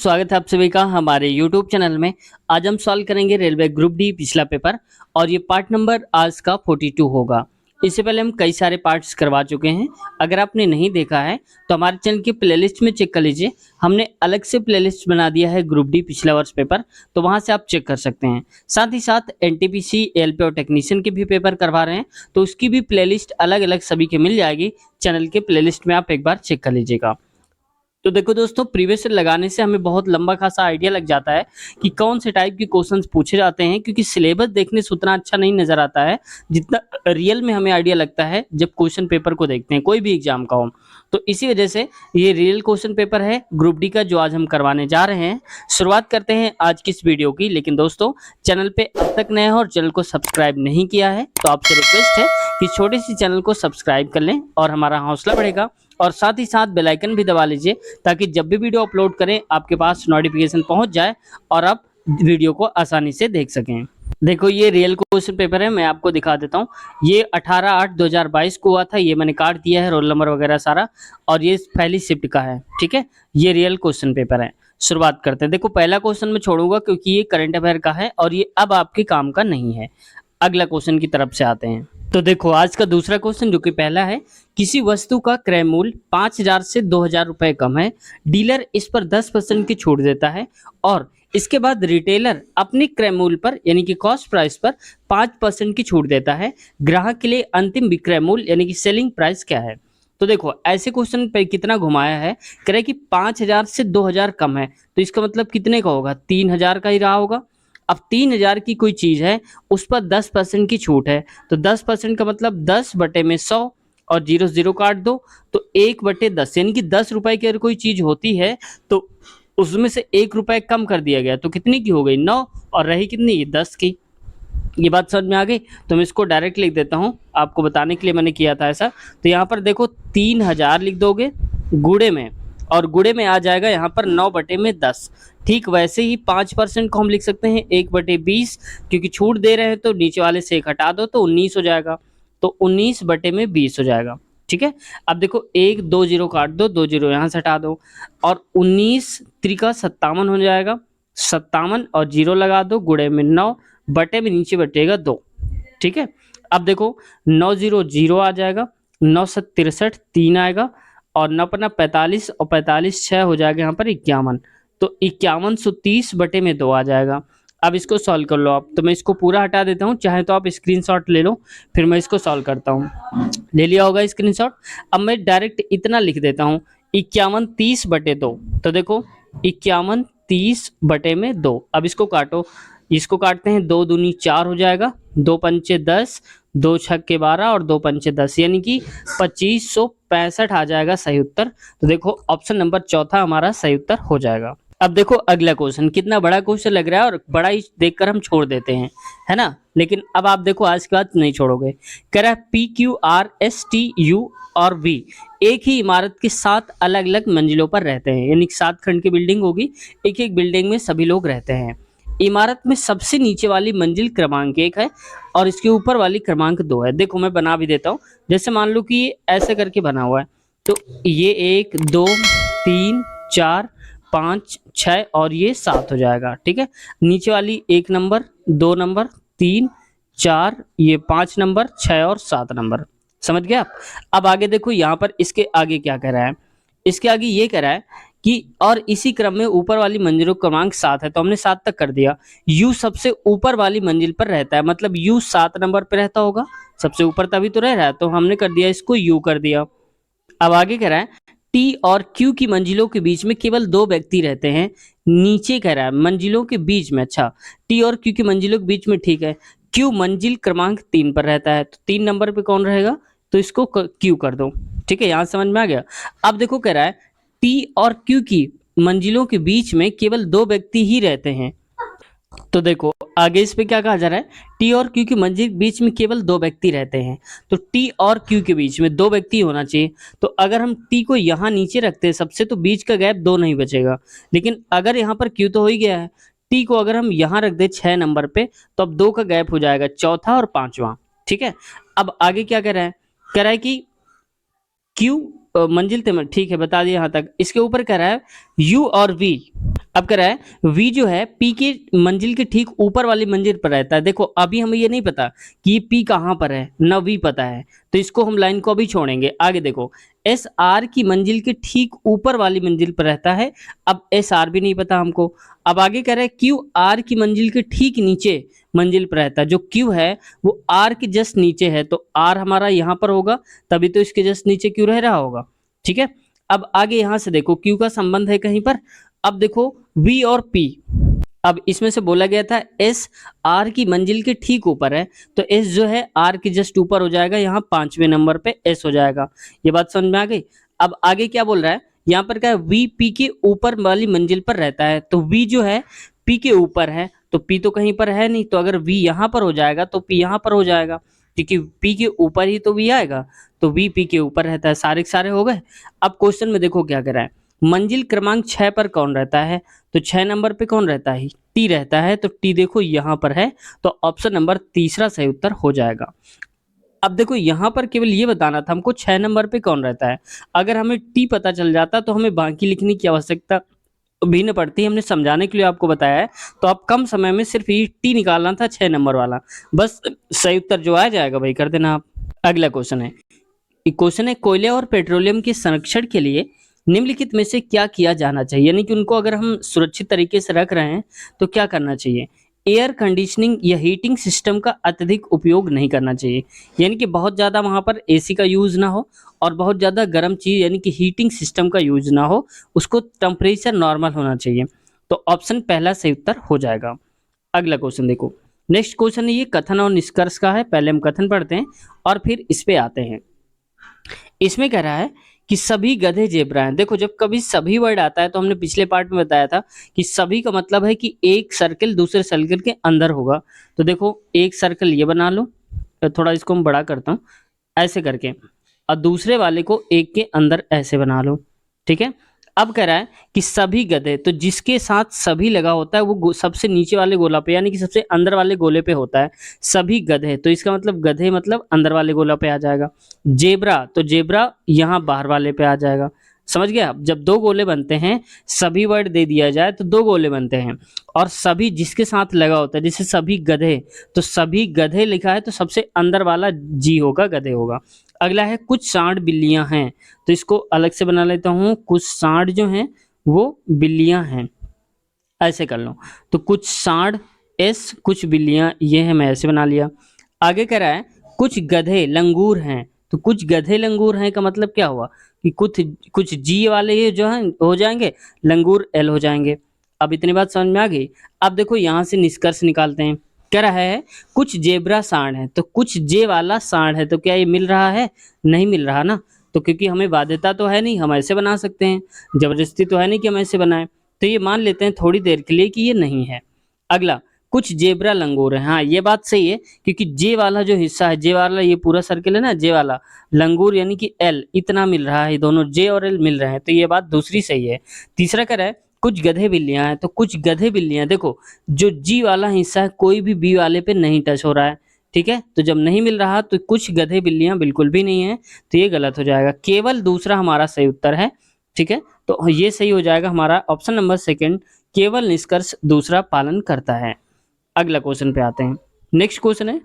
स्वागत है आप सभी का हमारे YouTube चैनल में। आज हम सॉल्व करेंगे रेलवे ग्रुप डी पिछला पेपर और ये पार्ट नंबर आज का 42 होगा। इससे पहले हम कई सारे पार्ट्स करवा चुके हैं। अगर आपने नहीं देखा है तो हमारे चैनल की प्लेलिस्ट में चेक कर लीजिए। हमने अलग से प्लेलिस्ट बना दिया है ग्रुप डी पिछला वर्ष पेपर, तो वहां से आप चेक कर सकते हैं। साथ ही साथ एनटीपीसी, एएलपी और टेक्नीशियन के भी पेपर करवा रहे हैं, तो उसकी भी प्लेलिस्ट अलग अलग सभी की मिल जाएगी। चैनल के प्लेलिस्ट में आप एक बार चेक कर लीजिएगा। तो देखो दोस्तों, प्रीवियस ईयर लगाने से हमें बहुत लंबा खासा आइडिया लग जाता है कि कौन से टाइप के क्वेश्चंस पूछे जाते हैं, क्योंकि सिलेबस देखने से उतना अच्छा नहीं नजर आता है जितना रियल में हमें आइडिया लगता है जब क्वेश्चन पेपर को देखते हैं, कोई भी एग्जाम का हो। तो इसी वजह से ये रियल क्वेश्चन पेपर है ग्रुप डी का, जो आज हम करवाने जा रहे हैं। शुरुआत करते हैं आज की इस वीडियो की। लेकिन दोस्तों, चैनल पे अब तक नए हो और चैनल को सब्सक्राइब नहीं किया है तो आपसे रिक्वेस्ट है कि छोटे सी चैनल को सब्सक्राइब कर लें और हमारा हौसला बढ़ेगा। और साथ ही साथ बेल आइकन भी दबा लीजिए ताकि जब भी वीडियो अपलोड करें आपके पास नोटिफिकेशन पहुंच जाए और आप वीडियो को आसानी से देख सकें। देखो, ये रियल क्वेश्चन पेपर है, मैं आपको दिखा देता हूँ। ये 18/8/2022 को हुआ था। ये मैंने काट दिया है रोल नंबर वगैरह सारा, और ये पहली शिफ्ट का है। ठीक है, ये रियल क्वेश्चन पेपर है। शुरुआत करते हैं। देखो, पहला क्वेश्चन मैं छोड़ूंगा क्योंकि ये करंट अफेयर का है और ये अब आपके काम का नहीं है। अगला क्वेश्चन की तरफ से आते हैं। तो देखो, आज का दूसरा क्वेश्चन जो कि पहला है, किसी वस्तु का क्रय मूल्य 5,000 से 2,000 रुपए कम है, डीलर इस पर 10% की छूट देता है और इसके बाद रिटेलर अपने क्रय मूल्य पर यानी कि कॉस्ट प्राइस पर 5% की छूट देता है। ग्राहक के लिए अंतिम विक्रय मूल्य यानी कि सेलिंग प्राइस क्या है? तो देखो, ऐसे क्वेश्चन पे कितना घुमाया है, कह रहे कि 5,000 से 2,000 कम है, तो इसका मतलब कितने का होगा? 3,000 का ही रहा होगा। अब 3,000 की कोई चीज है, उस पर 10% की छूट है, तो 10% का मतलब 10/100 और 0 काट दो तो 1/10, यानी कि 10 रुपए की अगर कोई चीज होती है तो उसमें से 1 रुपए कम कर दिया गया, तो कितनी की हो गई? 9, और रही कितनी? 10 की। ये बात समझ में आ गई? तो मैं इसको डायरेक्ट लिख देता हूँ, आपको बताने के लिए मैंने किया था ऐसा। तो यहाँ पर देखो 3,000 लिख दोगे गुणे में, और गुणे में आ जाएगा यहाँ पर 9/10। ठीक वैसे ही 5% को हम लिख सकते हैं 1/20, क्योंकि छूट दे रहे हैं तो नीचे वाले से 1 हटा दो तो 19 हो जाएगा, तो 19/20 हो जाएगा। ठीक है, अब देखो 1 2 0 काट दो, 2 0 यहाँ से हटा दो, और 19 त्रिका 57 हो जाएगा। 57 और 0 लगा दो, गुणे में 9, बटे में नीचे बटेगा 2। ठीक है, अब देखो 9 0 0 आ जाएगा, 9 7 63 3 आएगा, और 9 पन्ना 45 और 45 6 हो जाएगा यहाँ पर 51, तो 5130/2 आ जाएगा। अब इसको सॉल्व कर लो आप। तो मैं इसको पूरा हटा देता हूँ, चाहे तो आप स्क्रीनशॉट ले लो, फिर मैं इसको सॉल्व करता हूँ। ले लिया होगा स्क्रीनशॉट। अब मैं डायरेक्ट इतना लिख देता हूँ, 5130/2। तो देखो 5130/2। अब इसको काटो, इसको काटते हैं, 2 दूनी 4 हो जाएगा, 2 पंचे 10, 2 छक्के 12 और 2 पंचे 10, यानी कि 2565 आ जाएगा सही उत्तर। तो देखो ऑप्शन नंबर चौथा हमारा सही उत्तर हो जाएगा। अब देखो अगला क्वेश्चन, कितना बड़ा क्वेश्चन लग रहा है और बड़ा ही देखकर हम छोड़ देते हैं, है ना? लेकिन अब आप देखो, आज के बाद नहीं छोड़ोगे। कह रहा है PQRSTU और V एक ही इमारत के 7 अलग अलग मंजिलों पर रहते हैं, यानी 7 खंड की बिल्डिंग होगी, एक एक बिल्डिंग में सभी लोग रहते हैं। इमारत में सबसे नीचे वाली मंजिल क्रमांक 1 है और इसके ऊपर वाली क्रमांक 2 है। देखो मैं बना भी देता हूँ, जैसे मान लो कि ये ऐसे करके बना हुआ है, तो ये 1 2 3 4 5 6 और ये 7 हो जाएगा। ठीक है, नीचे वाली 1 नंबर 2 नंबर 3 4, ये 5 नंबर 6 और 7 नंबर। समझ गए आप? अब आगे देखो, यहाँ पर इसके आगे क्या कह रहा है, इसके आगे ये कह रहा है कि और इसी क्रम में ऊपर वाली मंजिलों क्रमांक 7 है, तो हमने 7 तक कर दिया। यू सबसे ऊपर वाली मंजिल पर रहता है, मतलब यू 7 नंबर पे रहता होगा, सबसे ऊपर तभी तो रह रहा है, तो हमने कर दिया इसको यू कर दिया। अब आगे कह रहा है टी और क्यू की मंजिलों के बीच में केवल 2 व्यक्ति रहते हैं। नीचे कह रहा है मंजिलों के बीच में, अच्छा टी और क्यू की मंजिलों के बीच में, ठीक है। क्यू मंजिल क्रमांक 3 पर रहता है, तो 3 नंबर पे कौन रहेगा? तो इसको क्यू कर दो। ठीक है, यहां समझ में आ गया? अब देखो कह रहा है टी और क्यू की मंजिलों के बीच में केवल 2 व्यक्ति ही रहते हैं। तो देखो आगे इस पे क्या कहा जा रहा है, टी और क्यू की मंजिल के बीच में केवल 2 व्यक्ति रहते हैं, तो टी और क्यू के बीच में 2 व्यक्ति होना चाहिए। तो अगर हम टी को यहाँ नीचे रखते हैं सबसे, तो बीच का गैप 2 नहीं बचेगा। लेकिन अगर यहाँ पर क्यू तो हो ही गया है, टी को अगर हम यहाँ रख दे 6 नंबर पे, तो अब 2 का गैप हो जाएगा, चौथा और पांचवा। ठीक है, अब आगे क्या कह रहा है, कह रहा है कि क्यू मंजिल ठीक है, बता दिया यहाँ तक। इसके ऊपर कह रहा है यू और वी। अब कह रहा है वी जो है पी के मंजिल के ठीक ऊपर वाली मंजिल पर रहता है। देखो अभी हमें ये नहीं पता कि ये पी कहाँ पर है, ना वी पता है, तो इसको हम लाइन को अभी छोड़ेंगे। आगे देखो एस आर की मंजिल के ठीक ऊपर वाली मंजिल पर रहता है। अब एस आर भी नहीं पता हमको। अब आगे कह रहा है क्यू आर की मंजिल के ठीक नीचे मंजिल पर रहता है। जो क्यू है वो आर के जस्ट नीचे है, तो आर हमारा यहाँ पर होगा, तभी तो इसके जस्ट नीचे क्यू रह रहा होगा। ठीक है, अब आगे यहां से देखो क्यू का संबंध है कहीं पर। अब देखो वी और पी, अब इसमें से बोला गया था एस आर की मंजिल के ठीक ऊपर है, तो एस जो है आर के जस्ट ऊपर हो जाएगा, यहाँ 5वें नंबर पे एस हो जाएगा। ये बात समझ में आ गई। अब आगे क्या बोल रहा है, यहाँ पर क्या है वी पी के ऊपर वाली मंजिल पर रहता है, तो वी जो है पी के ऊपर है, तो पी तो कहीं पर है नहीं, तो अगर वी यहाँ पर हो जाएगा तो पी यहाँ पर हो जाएगा, क्योंकि पी के ऊपर ही तो वी आएगा, तो वी पी के ऊपर रहता है। सारे के सारे हो गए। अब क्वेश्चन में देखो क्या कह रहा है, मंजिल क्रमांक 6 पर कौन रहता है, तो 6 नंबर पे कौन रहता है, टी रहता है, तो टी देखो यहाँ पर है, तो ऑप्शन नंबर तीसरा सही उत्तर हो जाएगा। अब देखो यहाँ पर केवल ये बताना था हमको 6 नंबर पे कौन रहता है। अगर हमें टी पता चल जाता तो हमें बाकी लिखने की आवश्यकता भी न पड़ती। हमने समझाने के लिए आपको बताया है, तो आप कम समय में सिर्फ ये टी निकालना था 6 नंबर वाला, बस सही उत्तर जो आ जाएगा भाई कर देना आप। अगला क्वेश्चन है, क्वेश्चन है कोयले और पेट्रोलियम के संरक्षण के लिए निम्नलिखित में से क्या किया जाना चाहिए, यानी कि उनको अगर हम सुरक्षित तरीके से रख रहे हैं तो क्या करना चाहिए। एयर कंडीशनिंग या हीटिंग सिस्टम का अत्यधिक उपयोग नहीं करना चाहिए, यानी कि बहुत ज़्यादा वहाँ पर एसी का यूज़ ना हो, और बहुत ज़्यादा गर्म चीज़ यानी कि हीटिंग सिस्टम का यूज़ ना हो, उसको टेम्परेचर नॉर्मल होना चाहिए, तो ऑप्शन पहला सही उत्तर हो जाएगा। अगला क्वेश्चन देखो, नेक्स्ट क्वेश्चन ये कथन और निष्कर्ष का है। पहले हम कथन पढ़ते हैं और फिर इस पे आते हैं। इसमें कह रहा है कि सभी गधे जेब्रा हैं। देखो जब कभी सभी वर्ड आता है तो हमने पिछले पार्ट में बताया था कि सभी का मतलब है कि एक सर्कल दूसरे सर्कल के अंदर होगा। तो देखो एक सर्कल ये बना लो, थोड़ा इसको हम बड़ा करता हूँ ऐसे करके, और दूसरे वाले को एक के अंदर ऐसे बना लो। ठीक है, अब कह रहा है कि सभी गधे, तो जिसके साथ सभी लगा होता है वो सबसे नीचे वाले गोला पे यानी कि सबसे अंदर वाले गोले पे होता है। सभी गधे, तो इसका मतलब गधे मतलब अंदर वाले गोला पे आ जाएगा। जेब्रा, तो जेब्रा यहाँ बाहर वाले पे आ जाएगा। समझ गया, जब दो गोले बनते हैं, सभी वर्ड दे दिया जाए तो दो गोले बनते हैं, और सभी जिसके साथ लगा होता है, जैसे सभी गधे, तो सभी गधे लिखा है तो सबसे अंदर वाला जी होगा, गधे होगा। अगला है कुछ सांड बिल्लियां हैं, तो इसको अलग से बना लेता हूँ, कुछ सांड जो हैं वो बिल्लियां हैं, ऐसे कर लो। तो कुछ सांड एस, कुछ बिल्लियां ये है, मैं ऐसे बना लिया। आगे कह रहा है कुछ गधे लंगूर हैं, तो कुछ गधे लंगूर हैं का मतलब क्या हुआ कि कुछ कुछ जी वाले ये जो हैं हो जाएंगे, लंगूर एल हो जाएंगे। अब इतनी बात समझ में आ गई। अब देखो यहाँ से निष्कर्ष निकालते हैं। कह रहा है कुछ जेब्रा सांड है, तो कुछ जे वाला सांड है, तो क्या ये मिल रहा है, नहीं मिल रहा ना, तो क्योंकि हमें बाध्यता तो है नहीं, हम ऐसे बना सकते हैं, जबरदस्ती तो है नहीं कि हम ऐसे बनाएं, तो ये मान लेते हैं थोड़ी देर के लिए कि ये नहीं है। अगला कुछ जेब्रा लंगूर है, हाँ ये बात सही है, क्योंकि जे वाला जो हिस्सा है, जे वाला ये पूरा सर्कल है ना, जे वाला लंगूर यानी कि एल इतना मिल रहा है, दोनों जे और एल मिल रहे हैं, तो ये बात दूसरी सही है। तीसरा कह रहा है कुछ गधे बिल्लियां हैं, तो कुछ गधे बिल्लियां, देखो जो जी वाला हिस्सा है कोई भी बी वाले पे नहीं टच हो रहा है। ठीक है, तो जब नहीं मिल रहा तो कुछ गधे बिल्लियां बिल्कुल भी नहीं है, तो ये गलत हो जाएगा। केवल दूसरा हमारा सही उत्तर है। ठीक है, तो ये सही हो जाएगा हमारा ऑप्शन नंबर सेकंड, केवल निष्कर्ष दूसरा पालन करता है। अगला क्वेश्चन पे आते हैं। नेक्स्ट क्वेश्चन है,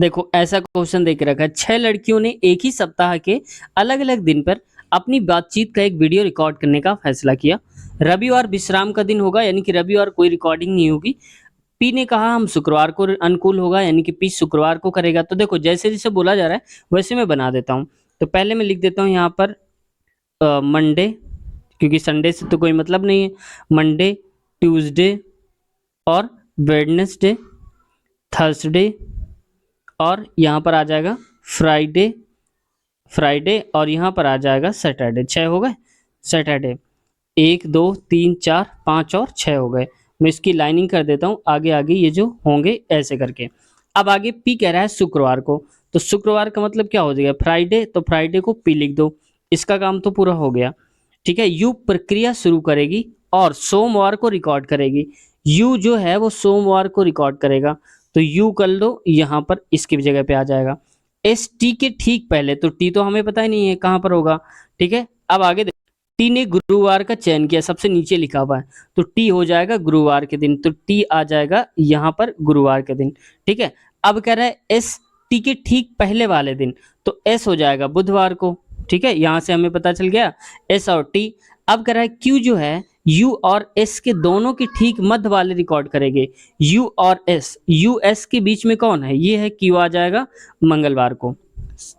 देखो ऐसा क्वेश्चन देख रखा है, 6 लड़कियों ने एक ही सप्ताह के अलग अलग दिन पर अपनी बातचीत का एक वीडियो रिकॉर्ड करने का फैसला किया। रविवार विश्राम का दिन होगा, यानी कि रविवार कोई रिकॉर्डिंग नहीं होगी। पी ने कहा हम शुक्रवार को अनुकूल होगा, यानी कि पी शुक्रवार को करेगा। तो देखो जैसे जैसे बोला जा रहा है वैसे मैं बना देता हूँ। तो पहले मैं लिख देता हूँ यहाँ पर मंडे, क्योंकि संडे से तो कोई मतलब नहीं है, मंडे, ट्यूसडे और वेडनेसडे, थर्सडे, और यहाँ पर आ जाएगा फ्राइडे, फ्राइडे, और यहाँ पर आ जाएगा सैटरडे। 6 हो गए, सैटरडे 1 2 3 4 5 और 6 हो गए। मैं इसकी लाइनिंग कर देता हूँ, आगे आगे ये जो होंगे ऐसे करके। अब आगे पी कह रहा है शुक्रवार को, तो शुक्रवार का मतलब क्या हो जाएगा, फ्राइडे, तो फ्राइडे को पी लिख दो, इसका काम तो पूरा हो गया। ठीक है, यू प्रक्रिया शुरू करेगी और सोमवार को रिकॉर्ड करेगी। यू जो है वो सोमवार को रिकॉर्ड करेगा, तो यू कर लो, यहाँ पर इसकी जगह पे आ जाएगा। एस टी के ठीक पहले, तो टी तो हमें पता ही नहीं है कहाँ पर होगा। ठीक है, अब आगे टी ने गुरुवार का चयन किया, सबसे नीचे लिखा हुआ है, तो टी हो जाएगा गुरुवार के दिन, तो टी आ जाएगा यहाँ पर गुरुवार के दिन। ठीक है, अब कह रहा है एस टी के ठीक पहले वाले दिन, तो एस हो जाएगा बुधवार को। ठीक है, यहां से हमें पता चल गया एस और टी। अब कह रहा है क्यू जो है यू और एस के दोनों के ठीक मध्य वाले रिकॉर्ड करेंगे, यू और एस, यू एस के बीच में कौन है, ये है क्यू, आ जाएगा मंगलवार को।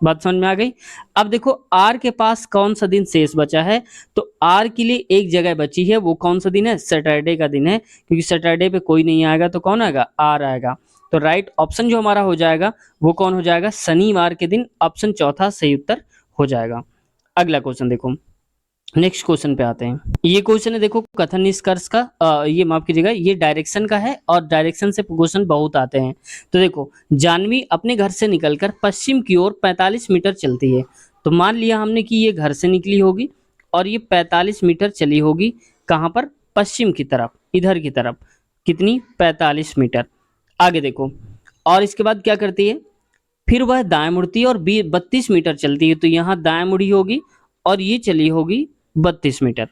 बात समझ में आ गई। अब देखो आर के पास कौन सा दिन शेष बचा है, तो आर के लिए एक जगह बची है, वो कौन सा दिन है, सैटरडे का दिन है, क्योंकि सैटरडे पे कोई नहीं आएगा तो कौन आएगा, आर आएगा। तो राइट ऑप्शन जो हमारा हो जाएगा वो कौन हो जाएगा, शनिवार के दिन, ऑप्शन चौथा सही उत्तर हो जाएगा। अगला क्वेश्चन देखो, नेक्स्ट क्वेश्चन पे आते हैं। ये क्वेश्चन है देखो कथन निष्कर्ष का, ये माफ कीजिएगा, ये डायरेक्शन का है और डायरेक्शन से क्वेश्चन बहुत आते हैं। तो देखो जानवी अपने घर से निकलकर पश्चिम की ओर 45 मीटर चलती है, तो मान लिया हमने कि ये घर से निकली होगी और ये 45 मीटर चली होगी, कहाँ पर, पश्चिम की तरफ, इधर की तरफ, कितनी, 45 मीटर। आगे देखो, और इसके बाद क्या करती है, फिर वह दाएं मुड़ती है और 32 मीटर चलती है, तो यहाँ दाएं मुड़ी होगी और ये चली होगी 32 मीटर।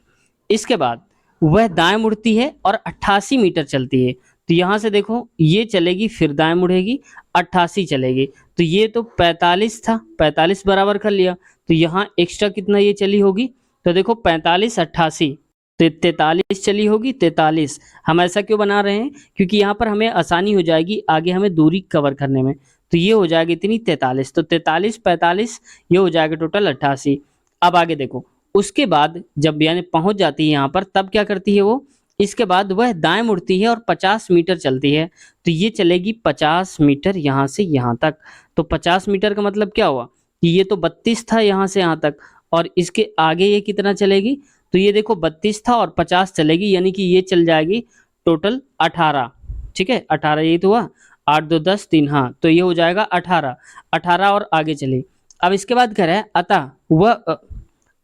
इसके बाद वह दाएं मुड़ती है और 88 मीटर चलती है, तो यहाँ से देखो ये चलेगी फिर दाएं मुड़ेगी 88 चलेगी, तो ये तो 45 था, 45 बराबर कर लिया, तो यहाँ एक्स्ट्रा कितना ये चली होगी, तो देखो 45 88 तो 43 चली होगी, 43। हम ऐसा क्यों बना रहे हैं, क्योंकि यहाँ पर हमें आसानी हो जाएगी आगे हमें दूरी कवर करने में, तो ये हो जाएगी इतनी 43, तो 43 45 ये हो जाएगा टोटल 88। अब आगे देखो उसके बाद जब यानी पहुंच जाती है यहाँ पर, तब क्या करती है वो, इसके बाद वह दाएं मुड़ती है और 50 मीटर चलती है, तो ये चलेगी 50 मीटर यहाँ से यहाँ तक। तो 50 मीटर का मतलब क्या हुआ कि ये तो 32 था यहाँ से यहाँ तक, और इसके आगे ये कितना चलेगी, तो ये देखो 32 था और 50 चलेगी, यानी कि ये चल जाएगी टोटल 18। ठीक है, 18 यही तो हुआ, 8 2 10 3, हाँ, तो ये हो जाएगा 18, 18 और आगे चले। अब इसके बाद कह रहा है अतः वह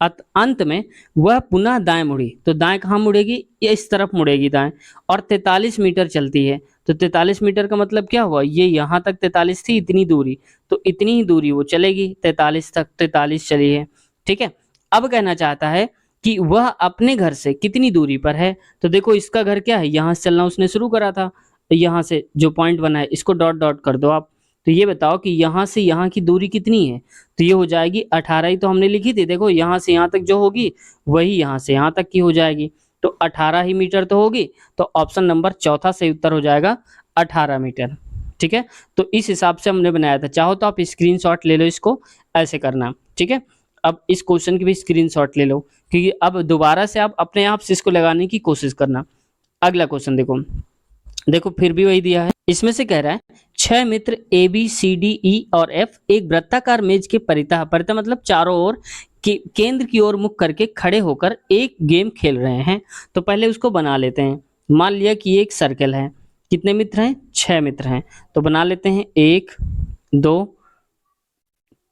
अंत में वह पुनः दाएं मुड़ी, तो दाएं कहाँ मुड़ेगी, ये इस तरफ मुड़ेगी दाएं, और 43 मीटर चलती है, तो 43 मीटर का मतलब क्या हुआ, ये यहाँ तक 43 थी, इतनी दूरी, तो इतनी ही दूरी वो चलेगी 43 तक, 43 चली है। ठीक है, अब कहना चाहता है कि वह अपने घर से कितनी दूरी पर है, तो देखो इसका घर क्या है, यहाँ से चलना उसने शुरू करा था, तो यहाँ से जो पॉइंट बना है इसको डॉट डॉट कर दो आप, तो ये बताओ कि यहाँ से यहाँ की दूरी कितनी है, तो ये हो जाएगी 18 ही तो हमने लिखी थी, देखो यहाँ से यहाँ तक जो होगी वही यहाँ से यहाँ तक की हो जाएगी, तो 18 ही मीटर तो होगी, तो ऑप्शन नंबर चौथा सही उत्तर हो जाएगा 18 मीटर। ठीक है, तो इस हिसाब से हमने बनाया था, चाहो तो आप स्क्रीनशॉट ले लो, इसको ऐसे करना। ठीक है, अब इस क्वेश्चन की भी स्क्रीनशॉट ले लो, क्योंकि अब दोबारा से आप अपने आप से इसको लगाने की कोशिश करना। अगला क्वेश्चन देखो, देखो फिर भी वही दिया है, इसमें से कह रहा है 6 मित्र A B C D E और एफ एक वृत्ताकार मेज के परितः, परितः मतलब चारों ओर केंद्र की ओर मुख करके खड़े होकर एक गेम खेल रहे हैं। तो पहले उसको बना लेते हैं। मान लिया कि ये एक सर्कल है, कितने मित्र हैं, 6 मित्र हैं, तो बना लेते हैं 1 2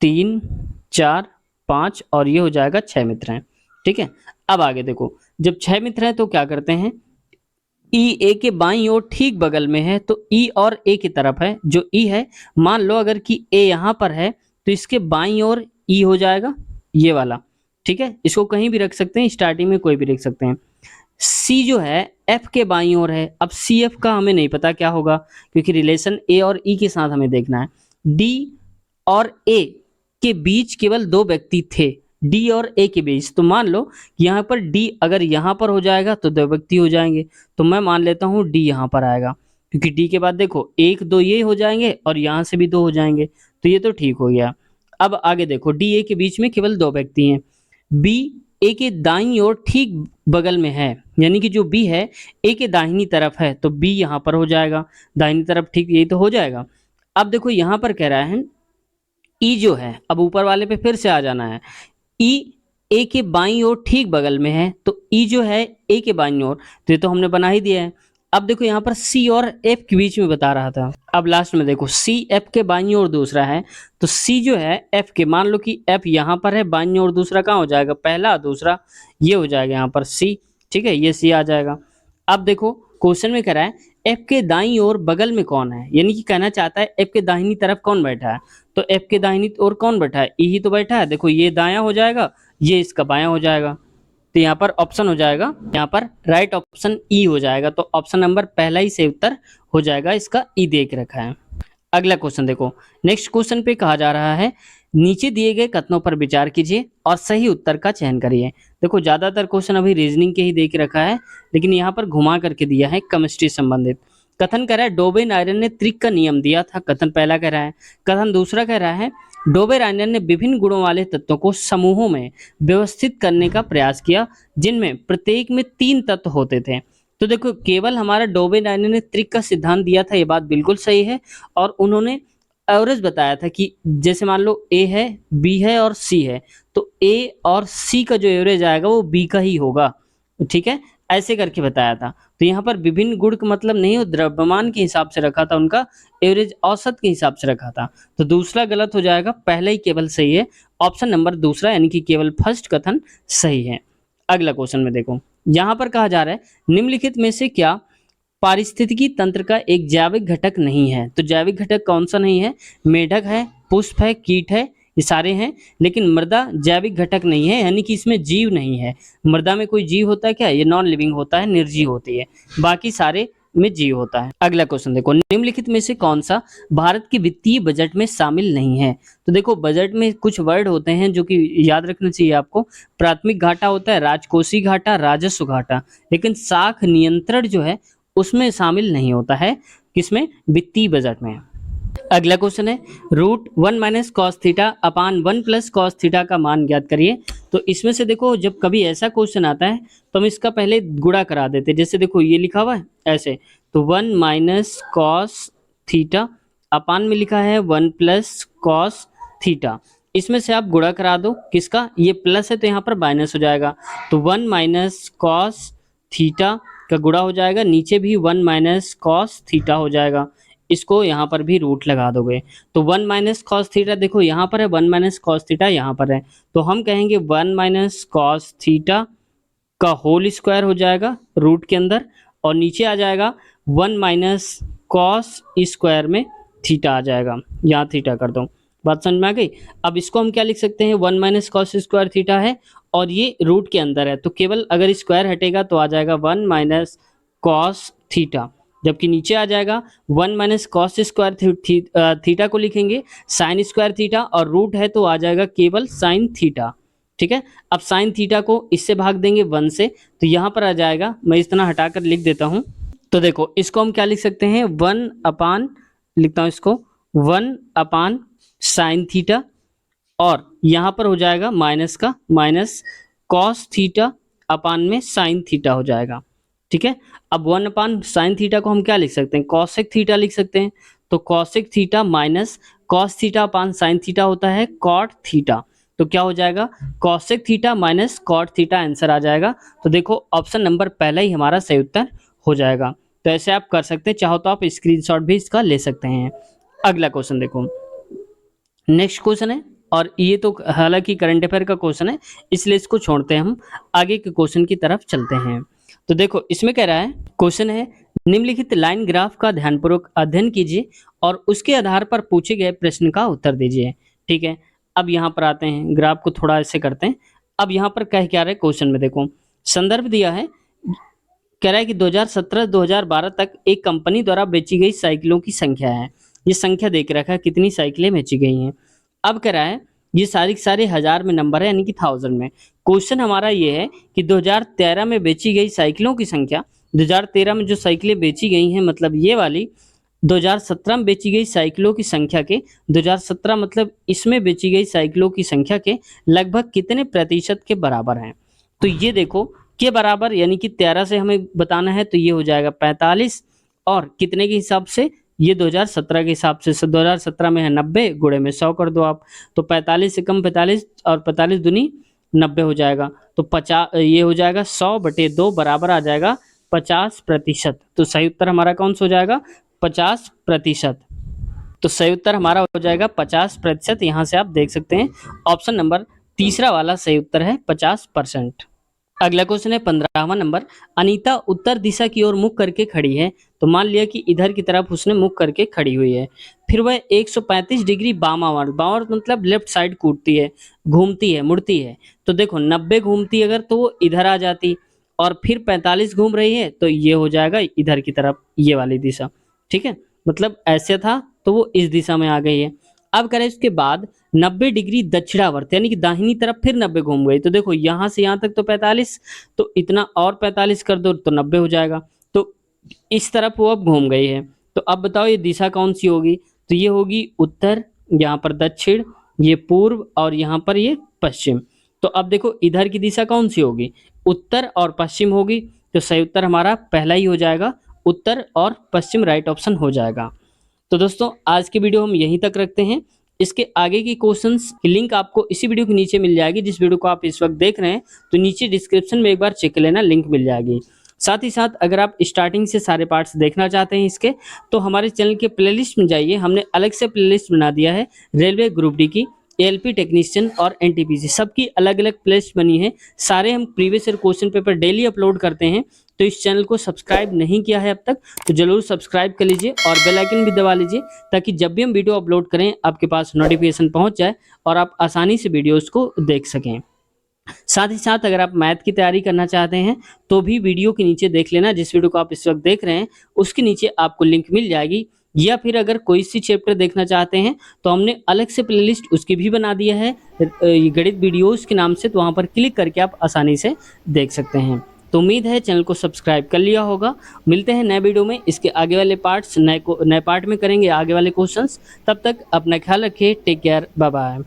3 4 5 और ये हो जाएगा 6 मित्र हैं। ठीक है, अब आगे देखो, जब 6 मित्र हैं तो क्या करते हैं, ई ए के बाईं ओर ठीक बगल में है, तो ई और ए की तरफ है, जो ई है, मान लो अगर कि ए यहाँ पर है तो इसके बाईं ओर ई हो जाएगा, ये वाला। ठीक है, इसको कहीं भी रख सकते हैं, स्टार्टिंग में कोई भी रख सकते हैं। सी जो है एफ के बाईं ओर है, अब सी एफ का हमें नहीं पता क्या होगा, क्योंकि रिलेशन ए और ई के साथ हमें देखना है। डी और ए के बीच केवल 2 व्यक्ति थे, डी और ए के बीच, तो मान लो यहाँ पर डी अगर यहाँ पर हो जाएगा तो 2 व्यक्ति हो जाएंगे, तो मैं मान लेता हूँ डी यहाँ पर आएगा, क्योंकि डी के बाद देखो 1 2 ये हो जाएंगे और यहाँ से भी 2 हो जाएंगे, तो ये तो ठीक हो गया। अब आगे देखो, डी ए के बीच में केवल 2 व्यक्ति हैं, बी ए के दाईं ओर ठीक बगल में है, यानी कि जो बी है ए के दाहिनी तरफ है, तो बी यहाँ पर हो जाएगा, दाहिनी तरफ, ठीक, यही तो हो जाएगा। अब देखो यहाँ पर कह रहा है ई जो है, अब ऊपर वाले पे फिर से आ जाना है, ई ए के बाईं ओर ठीक बगल में है, तो ई जो है ए के बाईं ओर, तो ये तो हमने बना ही दिया है। अब देखो यहाँ पर सी और एफ के बीच में बता रहा था, अब लास्ट में देखो सी एफ के बाईं ओर दूसरा है, तो सी जो है एफ के, मान लो कि एफ यहाँ पर है बाईं ओर, दूसरा कहाँ हो जाएगा, पहला दूसरा, ये हो जाएगा यहाँ पर सी। ठीक है, ये सी आ जाएगा। अब देखो क्वेश्चन में कह रहा है एफ के दाईं ओर बगल में कौन है, यानी कि कहना चाहता है एफ के दाहिनी तरफ कौन बैठा है, तो एफ के दाहिनी ओर कौन बैठा है, ई ही तो बैठा है, देखो ये दायां हो जाएगा, ये इसका बायां हो जाएगा। तो यहाँ पर ऑप्शन हो जाएगा, यहाँ पर राइट ऑप्शन ई हो जाएगा। तो ऑप्शन नंबर पहला ही सही उत्तर हो जाएगा, इसका ई देख रखा है। अगला क्वेश्चन देखो, नेक्स्ट क्वेश्चन पे कहा जा रहा है नीचे दिए गए कथनों पर विचार कीजिए और सही उत्तर का चयन करिए। देखो ज्यादातर क्वेश्चन अभी रीजनिंग के ही देख रखा है, लेकिन यहाँ पर घुमा करके दिया है केमिस्ट्री संबंधित। कथन कह रहा है डोबेन आयरन ने त्रिक का नियम दिया था, कथन पहला कह रहा है। कथन दूसरा कह रहा है डोबेन आयरन ने विभिन्न गुणों वाले तत्वों को समूहों में व्यवस्थित करने का प्रयास किया जिनमें प्रत्येक में 3 तत्व होते थे। तो देखो केवल हमारा डोबेन आयरन ने त्रिक का सिद्धांत दिया था, ये बात बिल्कुल सही है। और उन्होंने एवरेज बताया था कि जैसे मान लो ए है, बी है और सी है, तो ए और सी का जो एवरेज आएगा वो बी का ही होगा, ठीक है, ऐसे करके बताया था। तो यहाँ पर विभिन्न गुण का मतलब नहीं, वो द्रव्यमान के हिसाब से रखा था, उनका एवरेज औसत के हिसाब से रखा था। तो दूसरा गलत हो जाएगा, पहला ही केवल सही है। ऑप्शन नंबर दूसरा यानी कि केवल फर्स्ट कथन सही है। अगला क्वेश्चन में देखो, यहाँ पर कहा जा रहा है निम्नलिखित में से क्या पारिस्थितिकी तंत्र का एक जैविक घटक नहीं है। तो जैविक घटक कौन सा नहीं है? मेढक है, पुष्प है, कीट है, ये सारे हैं, लेकिन मृदा जैविक घटक नहीं है, यानी कि इसमें जीव नहीं है। मृदा में कोई जीव होता है क्या? ये नॉन लिविंग होता है, निर्जीव होती है, बाकी सारे में जीव होता है। अगला क्वेश्चन देखो, निम्नलिखित में से कौन सा भारत के वित्तीय बजट में शामिल नहीं है। तो देखो बजट में कुछ वर्ड होते हैं जो कि याद रखना चाहिए आपको। प्राथमिक घाटा होता है, राजकोषीय घाटा, राजस्व घाटा, लेकिन साख नियंत्रण जो है उसमें शामिल नहीं होता है, किसमें? वित्तीय बजट में। अगला क्वेश्चन है root 1 minus cos theta upon 1 plus cos theta का मान ज्ञात करिए। तो इसमें से देखो जब कभी ऐसा क्वेश्चन आता है तो हम इसका पहले गुणा करा देते हैं। जैसे देखो ये लिखा हुआ है ऐसे, तो 1 माइनस कॉस थीटा अपान में लिखा है 1 प्लस कॉस थीटा, इसमें से आप गुणा करा दो। किसका? ये प्लस है तो यहाँ पर माइनस हो जाएगा, तो 1 माइनस कॉस थीटा का गुणा हो जाएगा, नीचे भी 1 माइनस कॉस थीटा हो जाएगा, इसको यहाँ पर भी रूट लगा दोगे। तो 1 माइनस कॉस थीटा देखो यहाँ पर है, 1 माइनस कॉस थीटा यहाँ पर है, तो हम कहेंगे 1 माइनस कॉस थीटा का होल स्क्वायर हो जाएगा रूट के अंदर, और नीचे आ जाएगा 1 माइनस कॉस स्क्वायर में थीटा आ जाएगा, यहाँ थीटा कर दो। बात समझ में आ गई? अब इसको हम क्या लिख सकते हैं? 1 माइनस कॉस स्क्वायर थीटा है और ये रूट के अंदर है, तो केवल अगर स्क्वायर हटेगा तो आ जाएगा 1 माइनस कॉस थीटा, जबकि नीचे आ जाएगा 1 माइनस कॉस स्क्वायर थीटा को लिखेंगे साइन स्क्वायर थीटा, और रूट है तो आ जाएगा केवल साइन थीटा, ठीक है। अब साइन थीटा को इससे भाग देंगे 1 से, तो यहाँ पर आ जाएगा, मैं इतना हटाकर लिख देता हूँ। तो देखो इसको हम क्या लिख सकते हैं? 1 अपान, लिखता हूँ इसको 1 अपान साइन थीटा, और यहाँ पर हो जाएगा माइनस का माइनस कॉस थीटा अपान में साइन थीटा हो जाएगा, ठीक है। अब 1 अपान साइन थीटा को हम क्या लिख सकते हैं? कॉसेक थीटा लिख सकते हैं, तो cosec theta minus cos theta upon sine theta होता है कॉट थीटा, तो क्या हो जाएगा? Cosec theta minus cot theta answer आ जाएगा। तो देखो ऑप्शन नंबर पहला ही हमारा सही उत्तर हो जाएगा। तो ऐसे आप कर सकते हैं, चाहो तो आप स्क्रीनशॉट भी इसका ले सकते हैं। अगला क्वेश्चन देखो, नेक्स्ट क्वेश्चन है, और ये तो हालांकि करंट अफेयर का क्वेश्चन है इसलिए इसको छोड़ते हैं, हम आगे के क्वेश्चन की तरफ चलते हैं। तो देखो इसमें कह रहा है, क्वेश्चन है निम्नलिखित लाइन ग्राफ का ध्यानपूर्वक अध्ययन कीजिए और उसके आधार पर पूछे गए प्रश्न का उत्तर दीजिए, ठीक है। अब यहाँ पर आते हैं, ग्राफ को थोड़ा ऐसे करते हैं। अब यहाँ पर कह क्या रहे क्वेश्चन में, देखो संदर्भ दिया है, कह रहा है कि 2017-2012 तक एक कंपनी द्वारा बेची गई साइकिलों की संख्या है। ये संख्या देख रखा है कितनी साइकिलें बेची गई हैं। अब कह रहा है ये सारे हजार में नंबर है, यानी कि 1000 में। क्वेश्चन हमारा ये है कि 2013 में बेची गई साइकिलों की संख्या, 2013 में जो साइकिलें बेची गई हैं मतलब ये वाली, 2017 में बेची गई साइकिलों की संख्या के, 2017 मतलब इसमें बेची गई साइकिलों की संख्या के लगभग कितने प्रतिशत के बराबर हैं। तो ये देखो के बराबर, यानी कि 13 से हमें बताना है, तो ये हो जाएगा 45, और कितने के हिसाब से? ये 2017 के हिसाब से। 2017 में है 90, गुणे में 100 कर दो आप, तो 45 से कम 45, और 45 दूनी 90 हो जाएगा, तो 50, ये हो जाएगा 100/2 बराबर आ जाएगा 50%। तो सही उत्तर हमारा कौन सा हो जाएगा? 50%। तो सही उत्तर हमारा हो जाएगा 50%। यहाँ से आप देख सकते हैं ऑप्शन नंबर तीसरा वाला सही उत्तर है 50%। अगला क्वेश्चन है 15वां नंबर। अनीता उत्तर दिशा की ओर मुख करके खड़ी है। तो मान लिया कि इधर की तरफ उसने मुख करके खड़ी हुई है। फिर वह 135 डिग्री बामावर्त, बामावर्त मतलब लेफ्ट साइड कूदती है, घूमती है, मुड़ती है। तो देखो 90 घूमती अगर तो वो इधर आ जाती, और फिर 45 घूम रही है तो ये हो जाएगा इधर की तरफ, ये वाली दिशा। ठीक है, मतलब ऐसे था तो वो इस दिशा में आ गई है। अब करें उसके बाद 90 डिग्री दक्षिणावर्त, यानी कि दाहिनी तरफ फिर 90 घूम गई। तो देखो यहाँ से यहाँ तक तो 45, तो इतना और 45 कर दो तो 90 हो जाएगा। तो इस तरफ वो अब घूम गई है। तो अब बताओ ये दिशा कौन सी होगी? तो ये होगी उत्तर, यहाँ पर दक्षिण, ये पूर्व, और यहाँ पर ये पश्चिम। तो अब देखो इधर की दिशा कौन सी होगी? उत्तर और पश्चिम होगी। तो सही उत्तर हमारा पहला ही हो जाएगा, उत्तर और पश्चिम राइट ऑप्शन हो जाएगा। तो दोस्तों आज की वीडियो हम यहीं तक रखते हैं। इसके आगे की क्वेश्चंस की लिंक आपको इसी वीडियो के नीचे मिल जाएगी। जिस वीडियो को आप इस वक्त देख रहे हैं तो नीचे डिस्क्रिप्शन में एक बार चेक कर लेना, लिंक मिल जाएगी। साथ ही साथ अगर आप स्टार्टिंग से सारे पार्ट्स देखना चाहते हैं इसके, तो हमारे चैनल के प्लेलिस्ट में जाइए। हमने अलग से प्लेलिस्ट बना दिया है रेलवे ग्रुप डी की, एएलपी टेक्नीशियन और एनटीपीसी, सबकी अलग अलग प्लेलिस्ट बनी है। सारे हम previous year question paper daily upload करते हैं। तो इस चैनल को सब्सक्राइब नहीं किया है अब तक तो जरूर सब्सक्राइब कर लीजिए और बेल आइकन भी दबा लीजिए, ताकि जब भी हम वीडियो अपलोड करें आपके पास नोटिफिकेशन पहुंच जाए और आप आसानी से वीडियोस को देख सकें। साथ ही साथ अगर आप मैथ की तैयारी करना चाहते हैं तो भी वीडियो के नीचे देख लेना, जिस वीडियो को आप इस वक्त देख रहे हैं उसके नीचे आपको लिंक मिल जाएगी। या फिर अगर कोई सी चैप्टर देखना चाहते हैं तो हमने अलग से प्लेलिस्ट उसकी भी बना दिया है, ये गणित वीडियोस के नाम से। तो वहाँ पर क्लिक करके आप आसानी से देख सकते हैं। तो उम्मीद है चैनल को सब्सक्राइब कर लिया होगा। मिलते हैं नए वीडियो में, इसके आगे वाले पार्ट्स नए पार्ट में करेंगे आगे वाले क्वेश्चंस। तब तक अपना ख्याल रखिए, टेक केयर, बाय बाय।